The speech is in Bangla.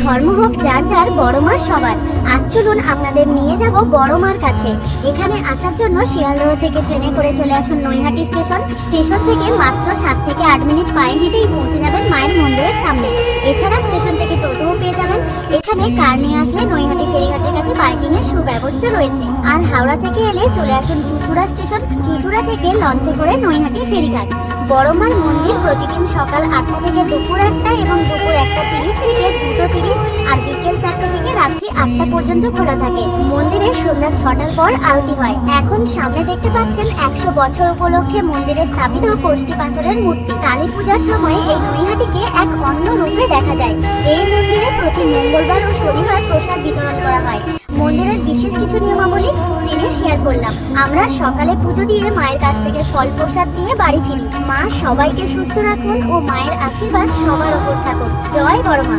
ধর্ম হোক যার যার, বড় মা সবার। আজ চলুন আপনাদের নিয়ে যাব বড় মার কাছে। এখানে আসার জন্য শিয়ালদহ থেকে ট্রেনে করে চলে আসুন নৈহাটি স্টেশন। স্টেশন থেকে মাত্র 7 থেকে 8 মিনিট পায়ে হেঁটেই পৌঁছে যাবেন মায়ের মন্দিরের সামনে। এছাড়া স্টেশন থেকে টোটোও পেয়ে যাবেন। এখানে কার নিয়ে আসলে নৈহাটি ফেরিঘাটের কাছে পার্কিং এর সুব্যবস্থা রয়েছে। আর হাওড়া থেকে এলে চলে আসুন চুঁচুড়া স্টেশন। চুঁচুড়া থেকে লঞ্চে করে নৈহাটি ফেরিঘাট। বড় মার মন্দির প্রতিদিন সকাল 8টা থেকে দুপুর 1টা এবং দুপুর 1:30 থেকে 2:30 আর বিকেল 4টা থেকে রাত্রি 8টা পর্যন্ত খোলা থাকে। মন্দিরে সন্ধ্যা 6টার পর আরতি হয়। এখন সামনে দেখতে পাচ্ছেন 100 বছর উপলক্ষে মন্দিরে স্থাপিত কোষ্ঠী পাথরের মূর্তি। কালী পূজার সময় এই নৈহাটিকে এক অন্য রূপে দেখা যায়। এই মন্দিরে প্রতি মঙ্গলবার ও শনিবার প্রসাদ বিতরণ করা হয়। মন্দিরের বিশেষ কিছু নিয়মাবলী স্ক্রিনে শেয়ার করলাম। আমরা সকালে পুজো দিয়ে মায়ের কাছ থেকে ফল প্রসাদ নিয়ে বাড়ি ফিরি। মা সবাইকে সুস্থ রাখুন ও মায়ের আশীর্বাদ সবার উপর থাকুন। জয় বড় মা।